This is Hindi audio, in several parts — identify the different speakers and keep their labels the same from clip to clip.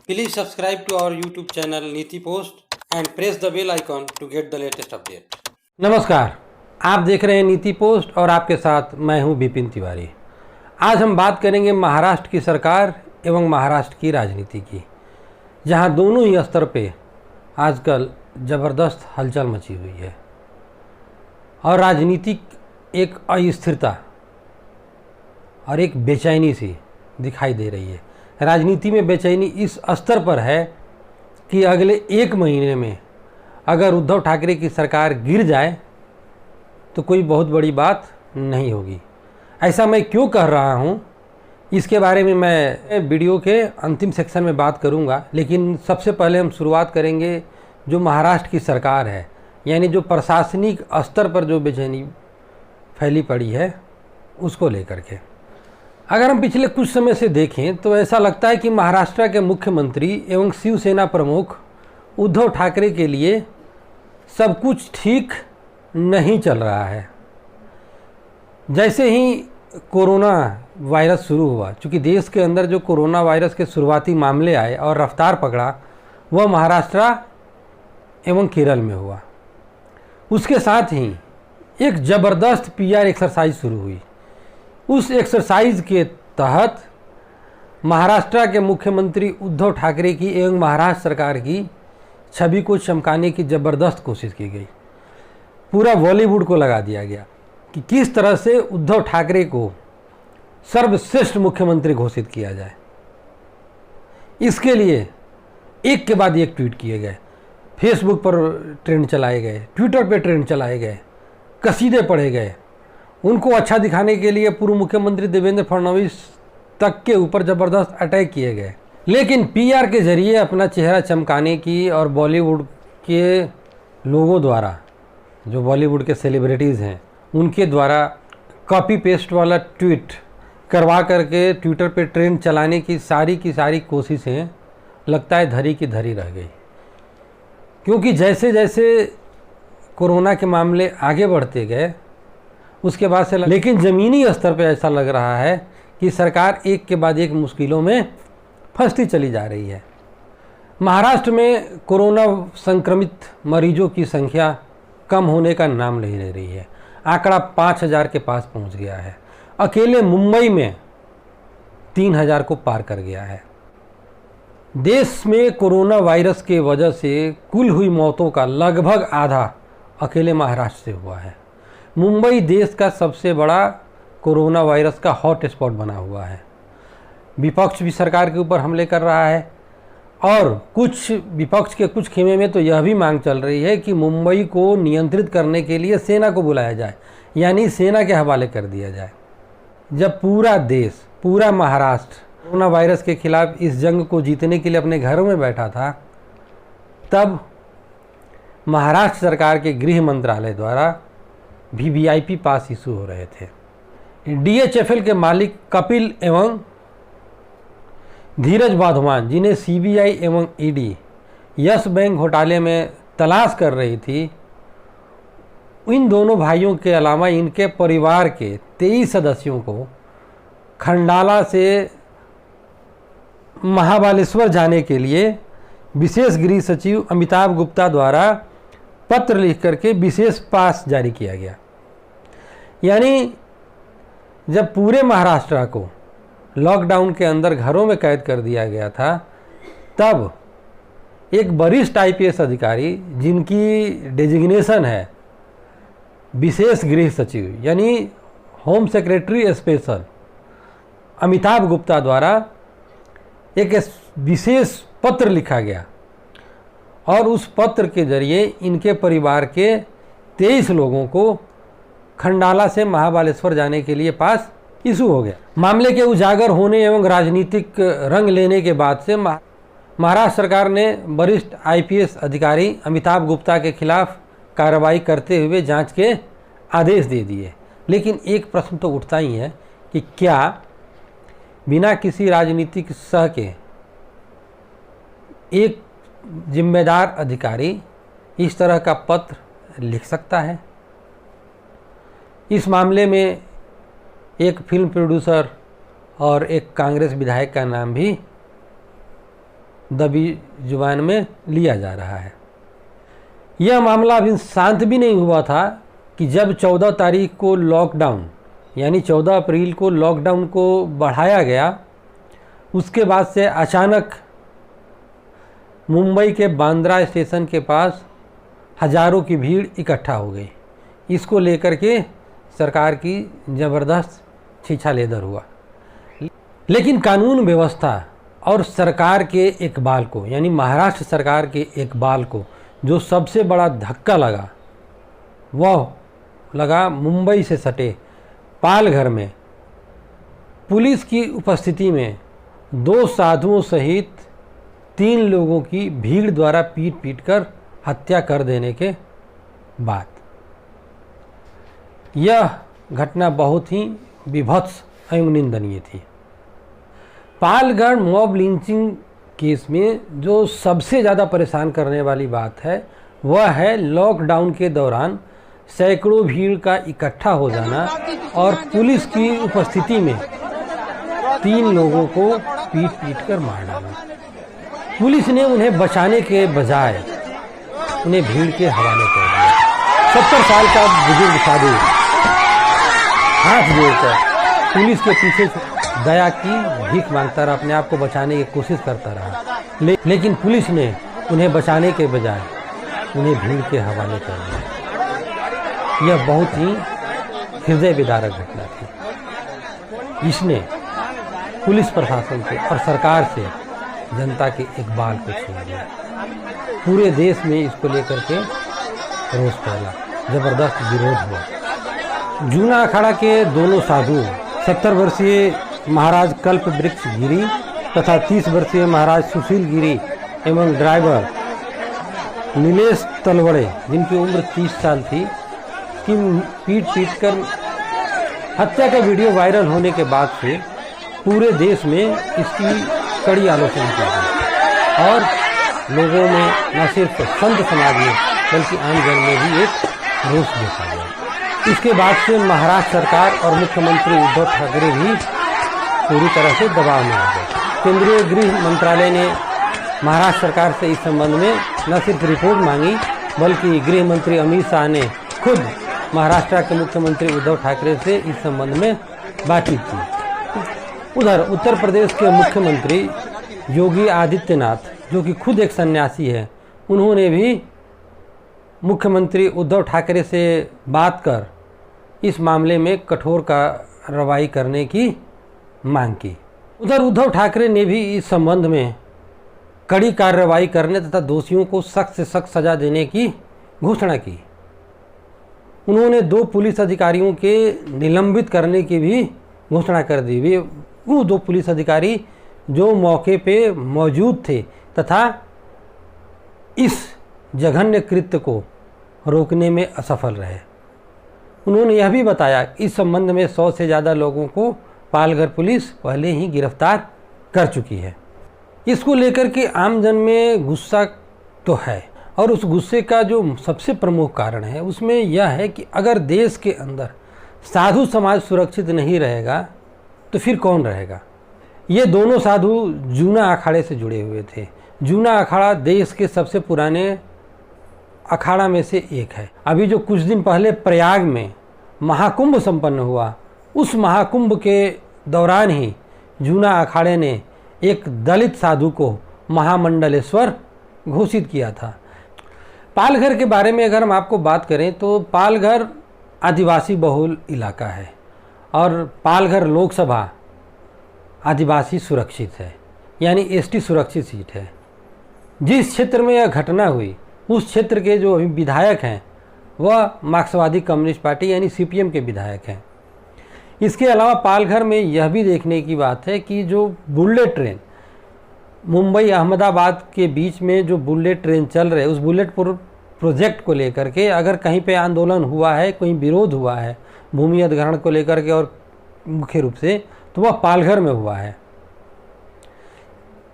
Speaker 1: Please subscribe to our YouTube channel Niti Post and press the bell icon to get the latest update.
Speaker 2: नमस्कार, आप देख रहे हैं नीति पोस्ट और आपके साथ मैं हूं विपिन तिवारी। आज हम बात करेंगे महाराष्ट्र की सरकार एवं महाराष्ट्र की राजनीति की, जहां दोनों ही स्तर पे आजकल ज़बरदस्त हलचल मची हुई है और राजनीतिक एक अस्थिरता और एक बेचैनी सी दिखाई दे रही है। राजनीति में बेचैनी इस स्तर पर है कि अगले एक महीने में अगर उद्धव ठाकरे की सरकार गिर जाए तो कोई बहुत बड़ी बात नहीं होगी। ऐसा मैं क्यों कह रहा हूँ, इसके बारे में मैं वीडियो के अंतिम सेक्शन में बात करूँगा। लेकिन सबसे पहले हम शुरुआत करेंगे जो महाराष्ट्र की सरकार है, यानी जो प्रशासनिक स्तर पर जो बेचैनी फैली पड़ी है उसको लेकर के। अगर हम पिछले कुछ समय से देखें तो ऐसा लगता है कि महाराष्ट्र के मुख्यमंत्री एवं शिवसेना प्रमुख उद्धव ठाकरे के लिए सब कुछ ठीक नहीं चल रहा है। जैसे ही कोरोना वायरस शुरू हुआ, चूँकि देश के अंदर जो कोरोना वायरस के शुरुआती मामले आए और रफ्तार पकड़ा, वह महाराष्ट्र एवं केरल में हुआ। उसके साथ ही एक ज़बरदस्त PR एक्सरसाइज शुरू हुई। उस एक्सरसाइज के तहत महाराष्ट्र के मुख्यमंत्री उद्धव ठाकरे की एवं महाराष्ट्र सरकार की छवि को चमकाने की ज़बरदस्त कोशिश की गई। पूरा बॉलीवुड को लगा दिया गया कि किस तरह से उद्धव ठाकरे को सर्वश्रेष्ठ मुख्यमंत्री घोषित किया जाए। इसके लिए एक के बाद एक ट्वीट किए गए, फेसबुक पर ट्रेंड चलाए गए, ट्विटर पर ट्रेंड चलाए गए, कसीदे पढ़े गए। उनको अच्छा दिखाने के लिए पूर्व मुख्यमंत्री देवेंद्र फडणवीस तक के ऊपर ज़बरदस्त अटैक किए गए। लेकिन PR के जरिए अपना चेहरा चमकाने की और बॉलीवुड के लोगों द्वारा, जो बॉलीवुड के सेलिब्रिटीज़ हैं, उनके द्वारा कॉपी पेस्ट वाला ट्वीट करवा करके ट्विटर पे ट्रेंड चलाने की सारी कोशिशें लगता है धरी की धरी रह गई। क्योंकि जैसे जैसे कोरोना के मामले आगे बढ़ते गए उसके बाद से लेकिन ज़मीनी स्तर पे ऐसा लग रहा है कि सरकार एक के बाद एक मुश्किलों में फंसती चली जा रही है। महाराष्ट्र में कोरोना संक्रमित मरीजों की संख्या कम होने का नाम नहीं ले रही है। आंकड़ा 5000 के पास पहुंच गया है। अकेले मुंबई में 3000 को पार कर गया है। देश में कोरोना वायरस के वजह से कुल हुई मौतों का लगभग आधा अकेले महाराष्ट्र से हुआ है। मुंबई देश का सबसे बड़ा कोरोना वायरस का हॉट स्पॉट बना हुआ है। विपक्ष भी सरकार के ऊपर हमले कर रहा है और कुछ विपक्ष के कुछ खेमे में तो यह भी मांग चल रही है कि मुंबई को नियंत्रित करने के लिए सेना को बुलाया जाए, यानी सेना के हवाले कर दिया जाए। जब पूरा देश, पूरा महाराष्ट्र कोरोना वायरस के खिलाफ इस जंग को जीतने के लिए अपने घरों में बैठा था, तब महाराष्ट्र सरकार के गृह मंत्रालय द्वारा भी VIP पास इशू हो रहे थे। DHFL के मालिक कपिल एवं धीरज वाधवान, जिन्हें CBI एवं ED यस बैंक घोटाले में तलाश कर रही थी, इन दोनों भाइयों के अलावा इनके परिवार के 23 सदस्यों को खंडाला से महाबालेश्वर जाने के लिए विशेष गृह सचिव अमिताभ गुप्ता द्वारा पत्र लिख करके विशेष पास जारी किया गया। यानी जब पूरे महाराष्ट्र को लॉकडाउन के अंदर घरों में कैद कर दिया गया था, तब एक वरिष्ठ IPS अधिकारी, जिनकी डेजिग्नेशन है विशेष गृह सचिव यानी home secretary special, Amitabh Gupta द्वारा एक विशेष पत्र लिखा गया और उस पत्र के जरिए इनके परिवार के 23 लोगों को खंडाला से महाबालेश्वर जाने के लिए पास इशू हो गया। मामले के उजागर होने एवं राजनीतिक रंग लेने के बाद से महाराष्ट्र सरकार ने वरिष्ठ IPS अधिकारी अमिताभ गुप्ता के खिलाफ कार्रवाई करते हुए जांच के आदेश दे दिए। लेकिन एक प्रश्न तो उठता ही है कि क्या बिना किसी राजनीतिक सह के एक जिम्मेदार अधिकारी इस तरह का पत्र लिख सकता है? इस मामले में एक फिल्म प्रोड्यूसर और एक कांग्रेस विधायक का नाम भी दबी जुबान में लिया जा रहा है। यह मामला अभी शांत भी नहीं हुआ था कि जब 14 तारीख को लॉकडाउन यानी 14 अप्रैल को लॉकडाउन को बढ़ाया गया, उसके बाद से अचानक मुंबई के बांद्रा स्टेशन के पास हजारों की भीड़ इकट्ठा हो गई। इसको लेकर के सरकार की ज़बरदस्त छीछालेदर हुआ। लेकिन कानून व्यवस्था और सरकार के इकबाल को यानी महाराष्ट्र सरकार के इकबाल को जो सबसे बड़ा धक्का लगा वह लगा मुंबई से सटे पालघर में पुलिस की उपस्थिति में 2 साधुओं सहित 3 लोगों की भीड़ द्वारा पीट कर हत्या कर देने के बाद। यह घटना बहुत ही विभत्स एवं निंदनीय थी। पालघर मॉब लिंचिंग केस में जो सबसे ज़्यादा परेशान करने वाली बात है वह है लॉकडाउन के दौरान सैकड़ों भीड़ का इकट्ठा हो जाना और पुलिस की उपस्थिति में 3 लोगों को पीट कर मार डालना। पुलिस ने उन्हें बचाने के बजाय उन्हें भीड़ के हवाले कर दिया। 70 साल का बुजुर्ग साधु हाथ जोड़कर पुलिस के पीछे दया की भीख मांगता रहा, अपने आप को बचाने की कोशिश करता रहा, लेकिन पुलिस ने उन्हें बचाने के बजाय उन्हें भीड़ के हवाले कर दिया। यह बहुत ही हृदय विदारक घटना थी। इसने पुलिस प्रशासन से और सरकार से जनता के इकबाल को छीन लिया। पूरे देश में इसको लेकर के रोष फैला, जबरदस्त विरोध हुआ। जूना अखाड़ा के दोनों साधु 70 वर्षीय महाराज कल्प वृक्ष गिरी तथा 30 वर्षीय महाराज सुशील गिरी एवं ड्राइवर नीलेश तलवड़े जिनकी उम्र 30 साल थी कि पीट कर हत्या का वीडियो वायरल होने के बाद से पूरे देश में इसकी कड़ी आलोचना की गई और लोगों में न सिर्फ संत समाज में बल्कि आम जन में भी एक रोष देखा गया। इसके बाद से महाराष्ट्र सरकार और मुख्यमंत्री उद्धव ठाकरे भी पूरी तरह से दबाव में आ गए। केंद्रीय गृह मंत्रालय ने महाराष्ट्र सरकार से इस संबंध में न सिर्फ रिपोर्ट मांगी बल्कि गृह मंत्री अमित शाह ने खुद महाराष्ट्र के मुख्यमंत्री उद्धव ठाकरे से इस संबंध में बातचीत की। उधर उत्तर प्रदेश के मुख्यमंत्री योगी आदित्यनाथ जो कि खुद एक सन्यासी है, उन्होंने भी मुख्यमंत्री उद्धव ठाकरे से बात कर इस मामले में कठोर कार्रवाई करने की मांग की। उधर उद्धव ठाकरे ने भी इस संबंध में कड़ी कार्रवाई करने तथा दोषियों को सख्त से सख्त सजा देने की घोषणा की। उन्होंने 2 पुलिस अधिकारियों के निलंबित करने की भी घोषणा कर दी। वो 2 पुलिस अधिकारी जो मौके पे मौजूद थे तथा इस जघन्य कृत्य को रोकने में असफल रहे। उन्होंने यह भी बताया कि इस संबंध में 100 से ज़्यादा लोगों को पालघर पुलिस पहले ही गिरफ्तार कर चुकी है। इसको लेकर के आम जन में गुस्सा तो है और उस गुस्से का जो सबसे प्रमुख कारण है उसमें यह है कि अगर देश के अंदर साधु समाज सुरक्षित नहीं रहेगा तो फिर कौन रहेगा। ये दोनों साधु जूना अखाड़े से जुड़े हुए थे। जूना अखाड़ा देश के सबसे पुराने अखाड़ा में से एक है। अभी जो कुछ दिन पहले प्रयाग में महाकुंभ संपन्न हुआ, उस महाकुंभ के दौरान ही जूना अखाड़े ने एक दलित साधु को महामंडलेश्वर घोषित किया था। पालघर के बारे में अगर हम आपको बात करें तो पालघर आदिवासी बहुल इलाका है और पालघर लोकसभा आदिवासी सुरक्षित है यानी एसटी सुरक्षित सीट है। जिस क्षेत्र में यह घटना हुई उस क्षेत्र के जो अभी विधायक हैं वह मार्क्सवादी कम्युनिस्ट पार्टी यानी सीपीएम के विधायक हैं। इसके अलावा पालघर में यह भी देखने की बात है कि जो बुलेट ट्रेन मुंबई अहमदाबाद के बीच में जो बुलेट ट्रेन चल रहे उस बुलेट प्रोजेक्ट को लेकर के अगर कहीं पे आंदोलन हुआ है, कहीं विरोध हुआ है भूमि अधिग्रहण को लेकर के और मुख्य रूप से तो वह पालघर में हुआ है।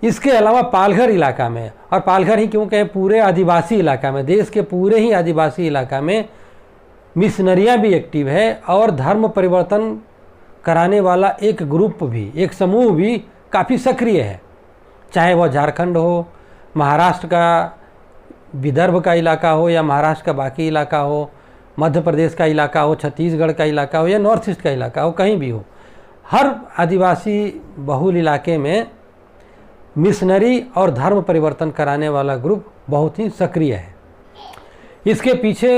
Speaker 2: इसके अलावा पालघर इलाका में, और पालघर ही क्यों कहें, पूरे आदिवासी इलाका में, देश के पूरे ही आदिवासी इलाका में मिशनरियाँ भी एक्टिव है और धर्म परिवर्तन कराने वाला एक ग्रुप भी, एक समूह भी काफ़ी सक्रिय है। चाहे वह झारखंड हो, महाराष्ट्र का विदर्भ का इलाका हो या महाराष्ट्र का बाकी इलाका हो, मध्य प्रदेश का इलाका हो, छत्तीसगढ़ का इलाका हो या नॉर्थ ईस्ट का इलाका हो, कहीं भी हो, हर आदिवासी बहुल इलाके में मिशनरी और धर्म परिवर्तन कराने वाला ग्रुप बहुत ही सक्रिय है। इसके पीछे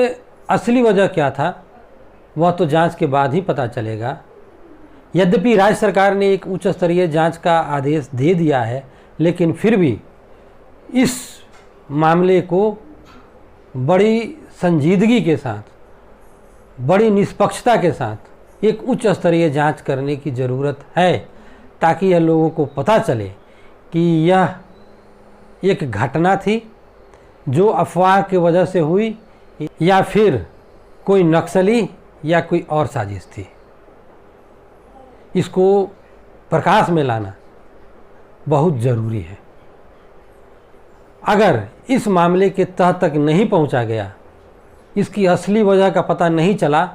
Speaker 2: असली वजह क्या था वह तो जांच के बाद ही पता चलेगा। यद्यपि राज्य सरकार ने एक उच्च स्तरीय जांच का आदेश दे दिया है, लेकिन फिर भी इस मामले को बड़ी संजीदगी के साथ, बड़ी निष्पक्षता के साथ एक उच्च स्तरीय जांच करने की ज़रूरत है, ताकि यह लोगों को पता चले कि यह एक घटना थी जो अफवाह की वजह से हुई या फिर कोई नक्सली या कोई और साजिश थी। इसको प्रकाश में लाना बहुत ज़रूरी है। अगर इस मामले के तह तक नहीं पहुंचा गया, इसकी असली वजह का पता नहीं चला,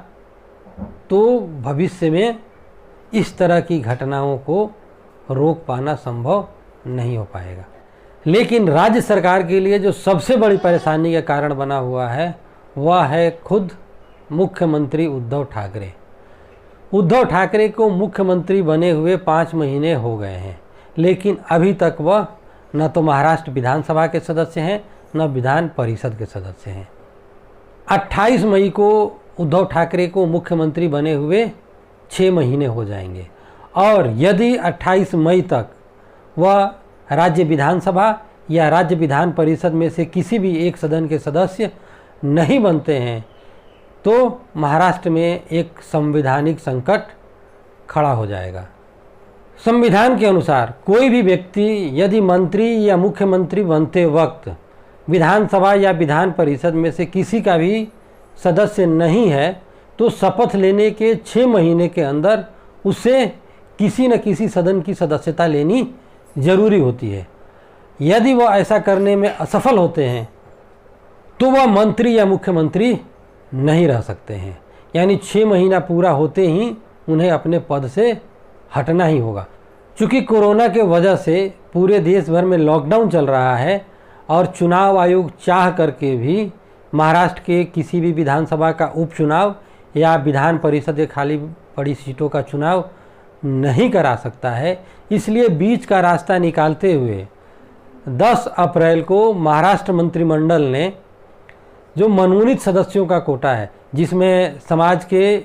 Speaker 2: तो भविष्य में इस तरह की घटनाओं को रोक पाना संभव नहीं हो पाएगा। लेकिन राज्य सरकार के लिए जो सबसे बड़ी परेशानी का कारण बना हुआ है वह है खुद मुख्यमंत्री उद्धव ठाकरे। उद्धव ठाकरे को मुख्यमंत्री बने हुए 5 महीने हो गए हैं, लेकिन अभी तक वह न तो महाराष्ट्र विधानसभा के सदस्य हैं न विधान परिषद के सदस्य हैं। 28 मई को उद्धव ठाकरे को मुख्यमंत्री बने हुए 6 महीने हो जाएंगे, और यदि 28 मई तक वह राज्य विधानसभा या राज्य विधान परिषद में से किसी भी एक सदन के सदस्य नहीं बनते हैं, तो महाराष्ट्र में एक संवैधानिक संकट खड़ा हो जाएगा। संविधान के अनुसार कोई भी व्यक्ति यदि मंत्री या मुख्यमंत्री बनते वक्त विधानसभा या विधान परिषद में से किसी का भी सदस्य नहीं है, तो शपथ लेने के 6 महीने के अंदर उसे किसी न किसी सदन की सदस्यता लेनी जरूरी होती है। यदि वह ऐसा करने में असफल होते हैं तो वह मंत्री या मुख्यमंत्री नहीं रह सकते हैं, यानी 6 महीना पूरा होते ही उन्हें अपने पद से हटना ही होगा। चूँकि कोरोना के वजह से पूरे देश भर में लॉकडाउन चल रहा है और चुनाव आयोग चाह करके भी महाराष्ट्र के किसी भी विधानसभा का उपचुनाव या विधान परिषद के खाली पड़ी सीटों का चुनाव नहीं करा सकता है, इसलिए बीच का रास्ता निकालते हुए 10 अप्रैल को महाराष्ट्र मंत्रिमंडल ने जो मनोनीत सदस्यों का कोटा है, जिसमें समाज के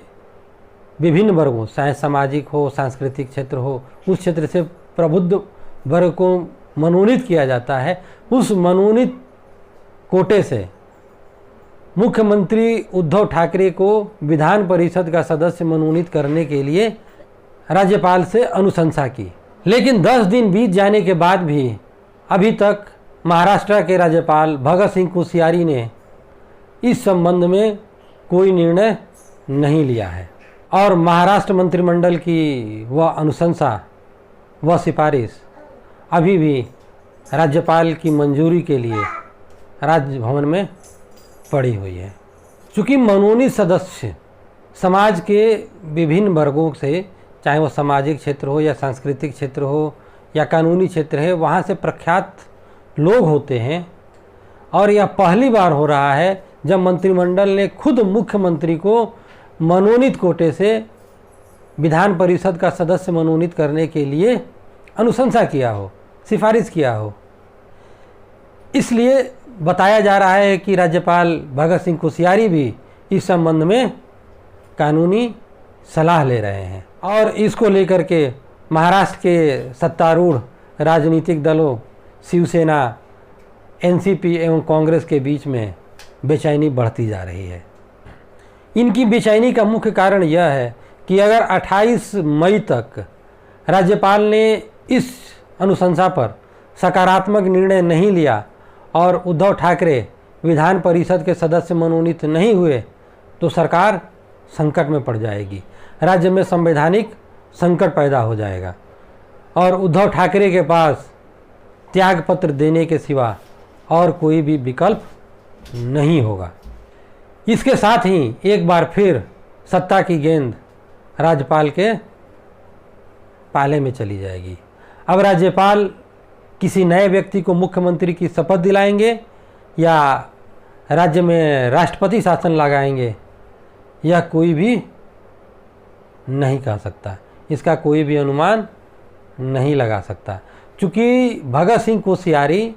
Speaker 2: विभिन्न वर्गों, चाहे सामाजिक हो, सांस्कृतिक क्षेत्र हो, उस क्षेत्र से प्रबुद्ध वर्ग को मनोनीत किया जाता है, उस मनोनीत कोटे से मुख्यमंत्री उद्धव ठाकरे को विधान परिषद का सदस्य मनोनीत करने के लिए राज्यपाल से अनुशंसा की। लेकिन 10 दिन बीत जाने के बाद भी अभी तक महाराष्ट्र के राज्यपाल भगत सिंह कोश्यारी ने इस संबंध में कोई निर्णय नहीं लिया है, और महाराष्ट्र मंत्रिमंडल की वह अनुशंसा, वह सिफारिश अभी भी राज्यपाल की मंजूरी के लिए राजभवन में पड़ी हुई है। चूँकि मनोनीत सदस्य समाज के विभिन्न वर्गों से, चाहे वो सामाजिक क्षेत्र हो या सांस्कृतिक क्षेत्र हो या कानूनी क्षेत्र है, वहाँ से प्रख्यात लोग होते हैं, और यह पहली बार हो रहा है जब मंत्रिमंडल ने खुद मुख्यमंत्री को मनोनीत कोटे से विधान परिषद का सदस्य मनोनीत करने के लिए अनुशंसा किया हो, सिफारिश किया हो। इसलिए बताया जा रहा है कि राज्यपाल भगत सिंह कोश्यारी भी इस संबंध में कानूनी सलाह ले रहे हैं, और इसको लेकर के महाराष्ट्र के सत्तारूढ़ राजनीतिक दलों शिवसेना, एनसीपी एवं कांग्रेस के बीच में बेचैनी बढ़ती जा रही है। इनकी बेचैनी का मुख्य कारण यह है कि अगर 28 मई तक राज्यपाल ने इस अनुशंसा पर सकारात्मक निर्णय नहीं लिया और उद्धव ठाकरे विधान परिषद के सदस्य मनोनीत नहीं हुए, तो सरकार संकट में पड़ जाएगी, राज्य में संवैधानिक संकट पैदा हो जाएगा, और उद्धव ठाकरे के पास त्यागपत्र देने के सिवा और कोई भी विकल्प नहीं होगा। इसके साथ ही एक बार फिर सत्ता की गेंद राज्यपाल के पाले में चली जाएगी। अब राज्यपाल किसी नए व्यक्ति को मुख्यमंत्री की शपथ दिलाएंगे या राज्य में राष्ट्रपति शासन लगाएंगे, यह कोई भी नहीं कह सकता, इसका कोई भी अनुमान नहीं लगा सकता। चूँकि भगत सिंह कोश्यारी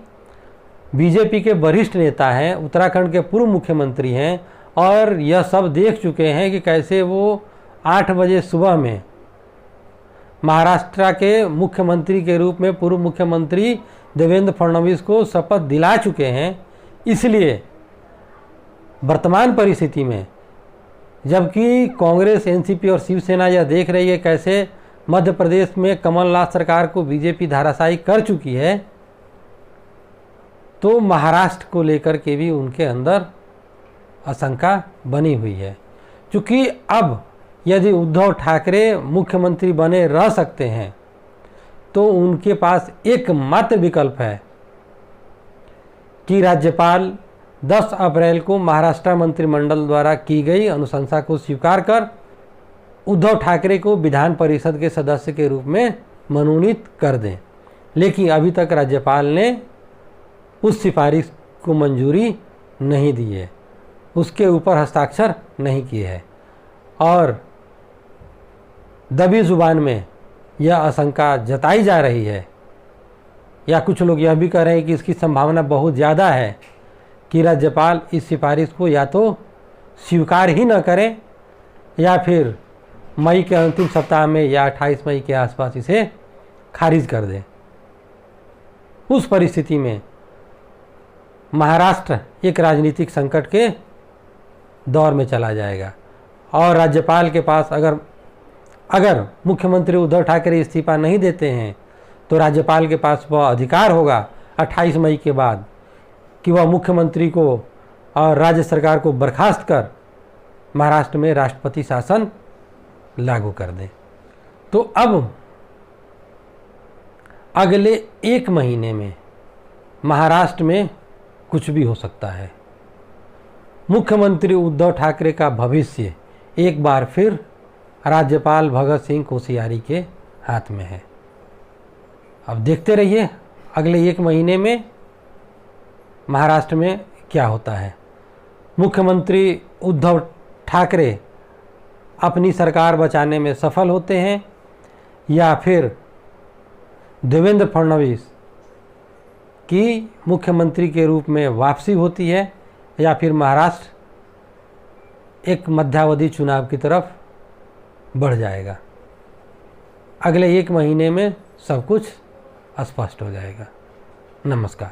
Speaker 2: बीजेपी के वरिष्ठ नेता हैं, उत्तराखंड के पूर्व मुख्यमंत्री हैं और यह सब देख चुके हैं कि कैसे वो 8 बजे सुबह में महाराष्ट्र के मुख्यमंत्री के रूप में पूर्व मुख्यमंत्री देवेंद्र फडणवीस को शपथ दिला चुके हैं। इसलिए वर्तमान परिस्थिति में जबकि कांग्रेस, एनसीपी और शिवसेना यह देख रही है कैसे मध्य प्रदेश में कमलनाथ सरकार को बीजेपी धराशायी कर चुकी है, तो महाराष्ट्र को लेकर के भी उनके अंदर आशंका बनी हुई है। क्योंकि अब यदि उद्धव ठाकरे मुख्यमंत्री बने रह सकते हैं तो उनके पास एकमात्र विकल्प है कि राज्यपाल 10 अप्रैल को महाराष्ट्र मंत्रिमंडल द्वारा की गई अनुशंसा को स्वीकार कर उद्धव ठाकरे को विधान परिषद के सदस्य के रूप में मनोनीत कर दें। लेकिन अभी तक राज्यपाल ने उस सिफारिश को मंजूरी नहीं दी है, उसके ऊपर हस्ताक्षर नहीं किए हैं और दबी जुबान में यह आशंका जताई जा रही है या कुछ लोग यह भी कह रहे हैं कि इसकी संभावना बहुत ज़्यादा है कि राज्यपाल इस सिफारिश को या तो स्वीकार ही न करें या फिर मई के अंतिम सप्ताह में या 28 मई के आसपास इसे खारिज कर दें। उस परिस्थिति में महाराष्ट्र एक राजनीतिक संकट के दौर में चला जाएगा और राज्यपाल के पास अगर मुख्यमंत्री उद्धव ठाकरे इस्तीफा नहीं देते हैं तो राज्यपाल के पास वह अधिकार होगा 28 मई के बाद कि वह मुख्यमंत्री को और राज्य सरकार को बर्खास्त कर महाराष्ट्र में राष्ट्रपति शासन लागू कर दें। तो अब अगले 1 महीने में महाराष्ट्र में कुछ भी हो सकता है। मुख्यमंत्री उद्धव ठाकरे का भविष्य एक बार फिर राज्यपाल भगत सिंह कोश्यारी के हाथ में है। अब देखते रहिए अगले 1 महीने में महाराष्ट्र में क्या होता है। मुख्यमंत्री उद्धव ठाकरे अपनी सरकार बचाने में सफल होते हैं या फिर देवेंद्र फडणवीस की मुख्यमंत्री के रूप में वापसी होती है या फिर महाराष्ट्र एक मध्यावधि चुनाव की तरफ बढ़ जाएगा। अगले 1 महीने में सब कुछ स्पष्ट हो जाएगा। नमस्कार।